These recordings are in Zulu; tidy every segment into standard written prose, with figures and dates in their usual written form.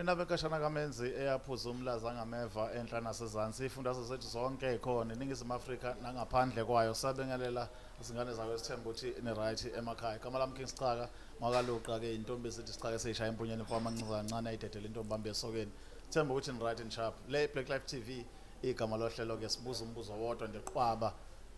Inabekashana kaMenzi eyaphuza umlaza ngameva enhla nasezansi ifundazwe zethu zonke ekhona iningizimu Afrika nangaphandle kwayo sabengelela izingane zakho esithemba ukuthi ni right emakhaya igama lami King Sichaka mwakaluqa ke intombi esithi Sichaka esishaya empunyeni mfama kancane ayidedele intombi bambe esokeni themba ukuthi ni right and sharp le Black Life TV igama lohlelo ke sibuza umbuzo wodwa nje qwaba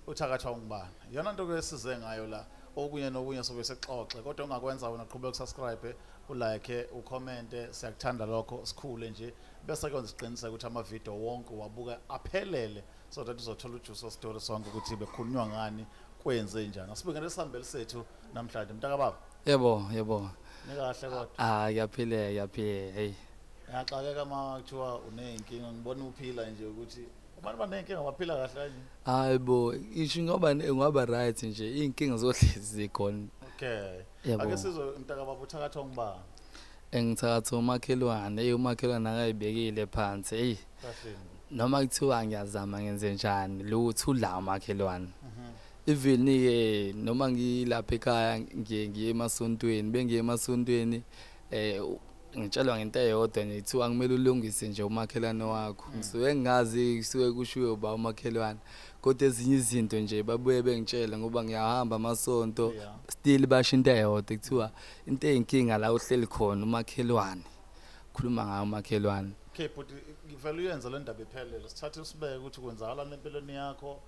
uthakathwa ungubani yona into ke size ngayo la okunye nokunye sobe sexoxe kodwa ungakwenza wena qhubeka ukusubscribe ulike ucommente siyakuthanda lokho sikhule nje bese kwenza isiqiniseko ukuthi ama video wonke wabuka aphelele so that uzothola ujuice story sonke ukuthi bekhulunywa ngani kwenze njani asibengele sihambele sethu namhlanje mntaka baba Yebo. nikahle kodwa Yaphile hey. Ngiyaxakeka makuthiwa unenkinga ngibona uphila nje ukuthi abantu banenkinga baphila kahle kanje Hayibo isho ngoba right nje inkinga zohlezi zikhona. okay Yebo. ake sizwe mntaka baba uthakatha ongibani Engithatha umakhelwane umakhelwane akayibekile phansi hey. kahle Noma kuthiwa ngiyazama ngenze njani lutho ula umakhelwane. Even ke noma ngilapha ekhaya ngiye emasontweni bengiye emasontweni ngitshelwa ngento eyodwa nje kuthiwa kumele ulungise nje umakhelwane wakho ngisuke ngingazi kusuke kushiwe ba umakhelwane kodwa ezinye izinto nje babuye bengitshela ngoba ngiyahamba amasonto still basho into eyodwa kuthiwa into eyinkinga la uhleli khona umakhelwane khuluma ngayo umakhelwane. okay but ngivela uyenza le ndaba iphelele sithathe usibeke ukuthi kwenzakala empilweni yakho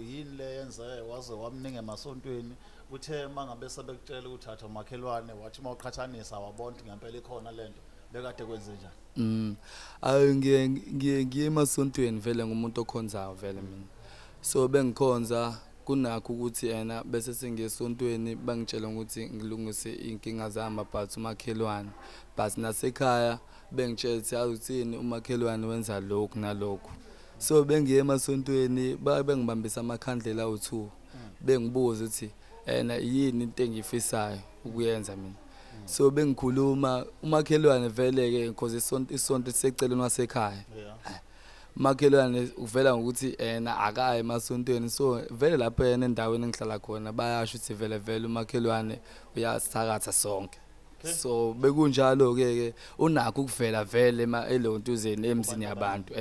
yini le yenze waze wamninge emasontweni uthe mangabe sebekutshela ukuthi thatha umakhelwane wathi mawuqhathanisa wabona ukuthi ngempela ikhona lento bekade kwenze njani ayi ngiye emasontweni vele ngumuntu okhonzayo vele mina so bengikhonza kunakho ukuthi yena bese sengiyesontweni bangitshela ukuthi ngilungise inkinga zami but umakhelwane but nasekhaya bengitshela ukuthi awuthini umakhelwane wenza lokhu nalokhu so bengiye emasontweni bengibambisa amakhandlela awu2 bengibuza ukuthi yena yini into engifisayo ukuyenza mina so bengikhuluma umakhelwane vele ke because isonto siseceleni wasekhaya umakhelwane uvela ngokuthi yena akaye emasontweni so vele lapho yena endaweni engihlala khona bayasho ukuthi vele umakhelwane uyasakatha sonke so bekunjalo ke unakho ukuvela vele elontuzeni emzini yabantu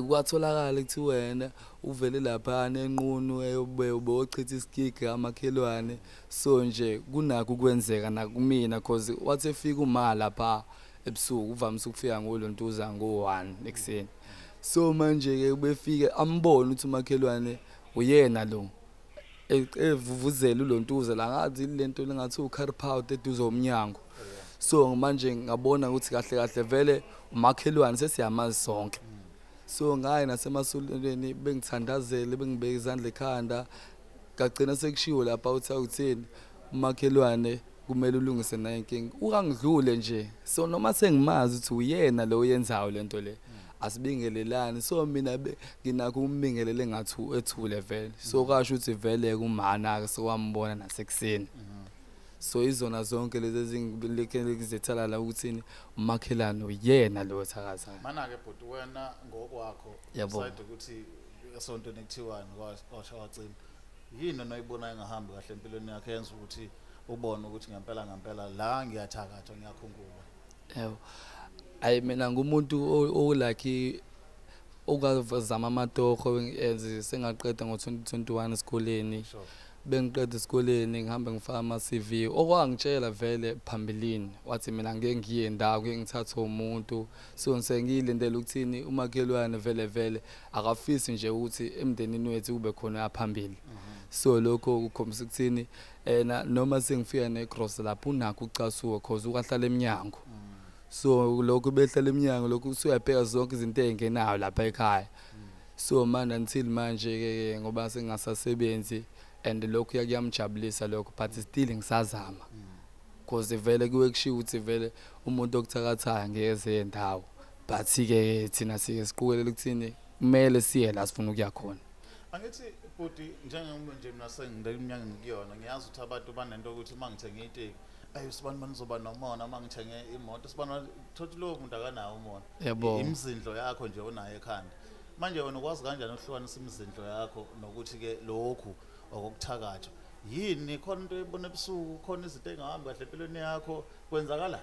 kwatholakala ukuthi wena uvele lapha enqunu eyobochitha iskiga amakhelwane so nje kunakho ukwenzeka nakumina because wathi efika uma lapha ebusuku uvamise ukufika ngolontuza ngo1 ekseni so manje ke befike ambone ukuthi umakhelwane uyena lo evuvuzela ulontuza la ngathi lento lengathi ucarry powder eduze omnyango so manje ngabona ukuthi kahle vele umakhelwane sesiyamazi sonke so ngaye nasemasolweni bengithandazele bengibeka izandla ekhanda kagcina sekushiwo lapha uthini umakhelwane kumele ulungise nayo inkinga ukangidlule nje so noma sengimazi ukuthi uyena lo oyenzayo lento le asibingelelani so mina nginakho umbingelele ngathi ethule vele so kasho ukuthi vele kumana ke sokwambona nasekuseni so izona zonke lezi ezingilekele la ukuthi umakhelane uyena lo othakazayo mana ke bhuti wena ngokwakho side ukuthi esonto nekuthiwani kwasha wacima yini noyibonayo engahambi kahle empilweni yakhe yenza ukuthi ubone ukuthi ngempela la ngiyathakatha ngiyakhungula yebo ayi mina ngumuntu olaki okazama amatoho sengaqeda ngo2021 esikoleni bengiqeda esikoleni ngihamba ngifaka ama CV okwangitshela vele phambilini wathi mina ngeke ngiye ndawo ngithatha umuntu so ngisengilindele ukuthini umakhelwane vele akafisi nje ukuthi emndenini wethu kube khona yaphambili so lokho ukhombisa ukuthini noma sengifika necross lapho unakho ucasuka cause ukahlala eminyango so lokho behlala eminyango lokho usuyabheka zonke izinto ezingenayo lapha ekhaya so manje until manje ke ngoba sengasasebenzi and lokho yakuyamjabulisa lokho but still ngisazama cause vele kuwe kushiya ukuthi vele umuntu okuthakathayo ngeze endawo but ke thina sike siqhubekele ukuthini kumele siye la sifuna ukuya khona angithi bhuti njengomuntu nje mina sengideminyaka ngikuyona ngiyazi ukuthi abantu banento ukuthi mangithenge iteki ayo sibani manizoba nomona mangithenge imoto sibani thothi lo muntu akanawo umona imizindlo yakho nje onayo ekhanda manje wena ukwazi kanjani ukuhlukanisa imizindlo yakho nokuthi ke lokhu okuthakatha yini khona into ebona ebusuku khona izinto engahambi kahle empilweni yakho kwenzakala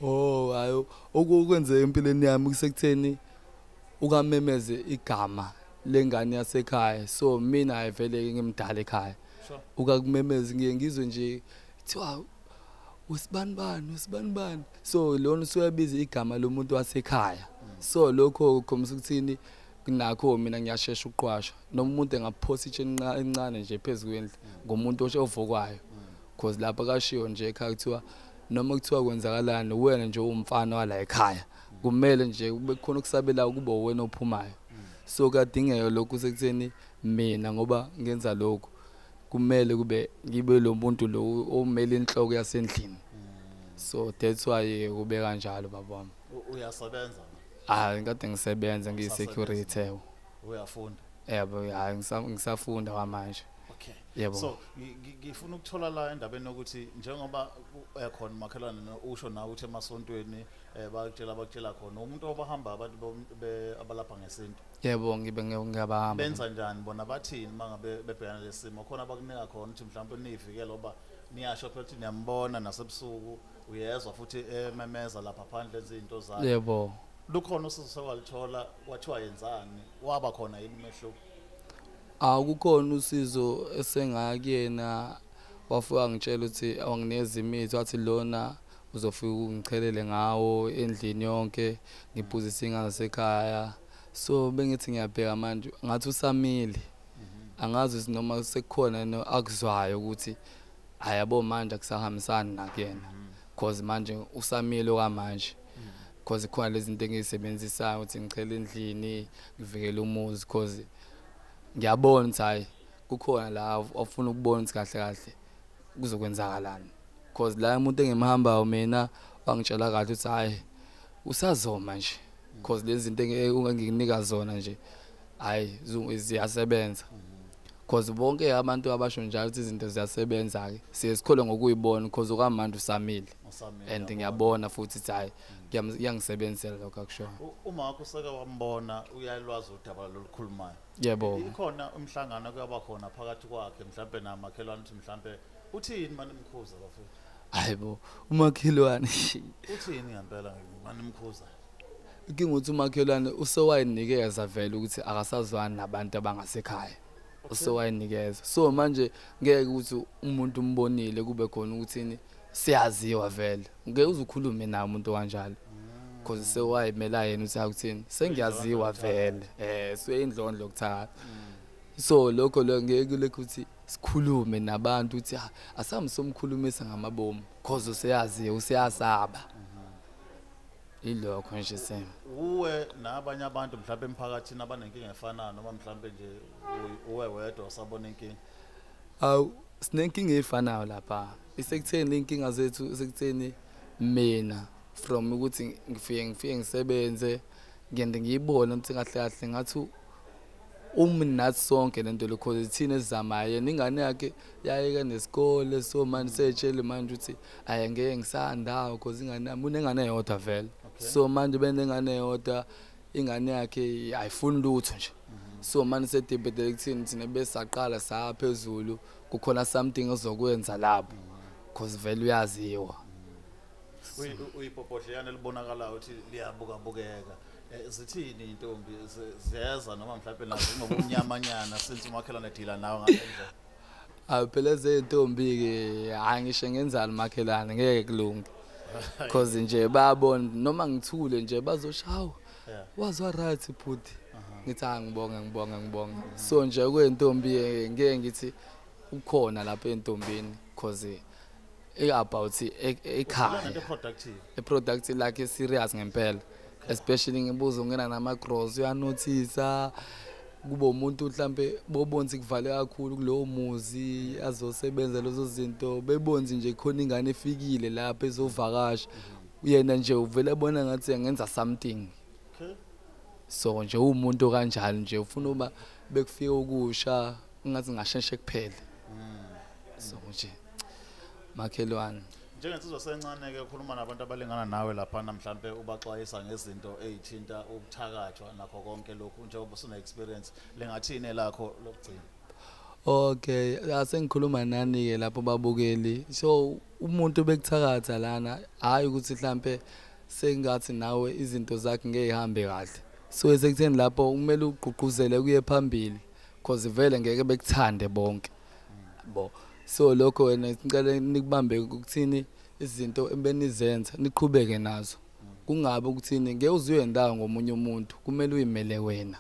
Oh hayo okwenze empilweni yami kusekutheni ukamemeze igama lengane yasekhaya so mina ayivele ngimdala ekhaya Sure. ukakumemeza ngiye ngizwe nje kuthiwa usibanibani so lona usuyabiza igama lomuntu wasekhaya so lokho khombisa ukuthini kunakho mina ngiyashesha uqhwashwa noma umuntu engaphosa itshe encane nje phezulu ngomuntu ovukwayo because lapha kashiwo nje ekhaya kuthiwa noma kuthiwa kwenzakalani wena nje umfana wala ekhaya kumele nje kube khona ukusabela kuba wena ophumayo so kadingeka lokhu sekutheni mina ngoba ngenza lokho kumele kube ngibe lo muntu lo omele inhloko yasendlini so that's why kube kanjalo babami Uyasebenza ngikade ngisebenza ngiyi-security uyafunda yebo ngisafunda kwamanje okay yebo so ngifuna ukuthola la endabeni ukuthi njengoba ekhona umakhelwane usho nawe ukuthi emasontweni bakutshela khona umuntu obahamba abantu abalapha ngesintu yebo ngiyabahamba benza njani bona bathini mangabe bebhekana lesimo khona abakunika khona ukuthi mhlawumbe nivikele loba niyasho phela ukuthi niyambona nasebusuku uyezwa futhi ememeza lapha phandle izinto zakhe yebo lukhona usizo sekwalithola kwathiwa yenzani waba khona yini umehluko akukhona usizo esengakuyena wafika ngitshela ukuthi awangineza imithi wathi lona uzofika ungichelele ngawo endlini yonke ngibhuzisa ingane zasekhaya so bengithi ngiyabheka manje ngathi usamile angazi noma sekukhona akuzwayo ukuthi ayabo manje akusahambisani nakuyena because manje usamile okwamanje because khona lezi zinto engizisebenzisayo ukuthi ngichele endlini ngivikele umuzi because ngiyabona ukuthi hayi kukhona la afuna ukubona ukuthi kahle kahle kuzokwenzakalani because la umuntu engimhambayo mina wangitshela kahle ukuthi hayi usazoma nje because lezi zinto engikunika zona nje hayi ziyasebenza because bonke abantu abasho njalo ukuthi izinto ziyasebenza ke siyesikholwe ngokuyibona because okwamanje usamile and ngiyabona futhi ukuthi hayi kuyangisebenzela lokho akusho uma kuseka wambona uyalwazi udaba lolukhulumayo yebo ikhona umhlangano kuyaba khona phakathi kwakhe mhlambe namakhelwane ukuthi mhlambe uthini manje Mkhuza bafethu hayibo umakhelwane uthini ngempela manje Mkhuza ukuthi umakhelwane usewayinikeza vele ukuthi akasazwani nabantu abangasekhaya usewayinikeza so manje ngeke ukuthi umuntu umbonile kube khona ukuthini siyaziwa vele ngeke uzukhulume naye umuntu kanjalo because sewayimela yena uthi akuthini sengiyaziwa vele seyindlondlo lokuthaka so lokho ngeke ukuthi sikhulume nabantu uthi asamsomkhulumisa ngamabomu because useyaziwa useyasaba ilokho nje sema uwe nabanye abantu mhlawumbe emphakathini abanenkinga efanayo noma mhlawumbe nje uwe wedwa usabona inkinga sinenkinga efanayo lapha isekutheni inkinga zethu sekutheni mina from ukuthi ngifike ngisebenze ngende ngiyibona ukuthi kahle kahle ngathi nathi sonke lento lokho thina esizamayo ingane yakhe yayeka nesikole so manje seyitshele manje ukuthi ngeke ngisandawo because ingane yami unengane eyodwa vele so manje benengane eyodwa ingane yakhe ayifuni lutho nje so manje sedebate ekuthini thina besaqala saphezulu kukhona something ozokwenza lapho because vele uyaziwa uyipophodleyana libonakala ukuthi liyabukabukeka zithini intombi ziyeza noma mhlawumbe nazo ngobunyamanyana since umakhelwane edila nawe ngalezo phela zentombi ke angisho ngenzalo makhelane ngeke kulunge because nje bayabona noma ngithule nje bazoshawa wazwa right phuthi ngithi ngibonga so nje kwentombi ngeke ngithi ukhona lapha entombini because about ekhaya productive like serious ngempela especially ngibuza ungena nama gross uyanothisa kuba umuntu mhlambe bobonzi kuvale kakhulu kulowo muzi azosebenza lezo zinto bebonzi nje khona ingane efikile lapha ezovakasha uyena nje uvela ebona ngathi angenza something so nje umuntu kanjalo nje ufuna uba bekufika ukusha ungathi ngasheshe kuphele so nje makhelwane njengensizwa sencane ke ukhuluma nabantu abalingana nawe lapha namhlanje ubaxwayisa ngezinto ezithinta ukuthakathwa nakho konke lokhu njengoba usuna experience lengathini lakho lokugcina Okay, asengikhuluma nani ke lapho babukeli. So umuntu bekuthakatha lana hayi ukuthi mhlambe sengathi nawe izinto zakhe ngezihambe kahle. So esekutheni lapho kumele ugqugquzele kuye phambili because vele ngeke bekuthande bonke. Bo. So lokho wena ngicela nikubambe ukuthini izinto ebenizenza niqhubeke nazo. Kungabe ukuthini ngeke uzuye ndawo ngomunye umuntu kumele uyimele wena.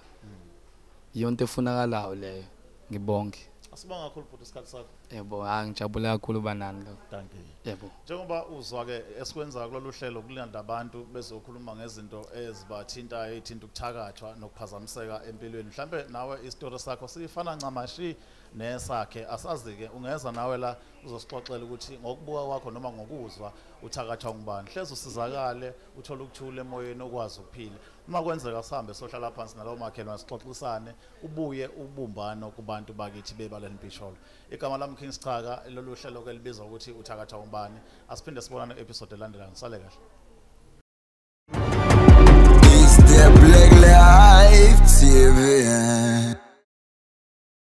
Yonke efunakalayo leyo. Ngibonke. Asibonga kakhulu futhi isikhathi sakho. Yebo, ngijabule kakhulu banani lo. Thank you. Yebo. Njengoba uzwa ke esikwenza kulolu hlelo kulanda abantu bezokhuluma ngezinto ezibathinta ezithinta ukuthakathwa nokuphazamiseka empilweni. Mhlambe nawe istory sakho sifana ncamashi nesakhe asazi ke ungeza nawe la uzosixoxela ukuthi ngokubuka kwakho noma ngokuzwa uthakathwa ngubani. Hleze usizakale uthola ukuthula emoyeni okwazi ukuphila. Uma kwenzeka sihambe sohlala phansi nalawo makhelwane sixoxisane ubuye ubumbano kubantu bakithi bebaleni Mpisholo. Igama lami King Sichaka lolu hlelo ke libizwa ukuthi uthakathwa ngubani. Asiphinde sibonane episode elandelayo. Ngisale kahle.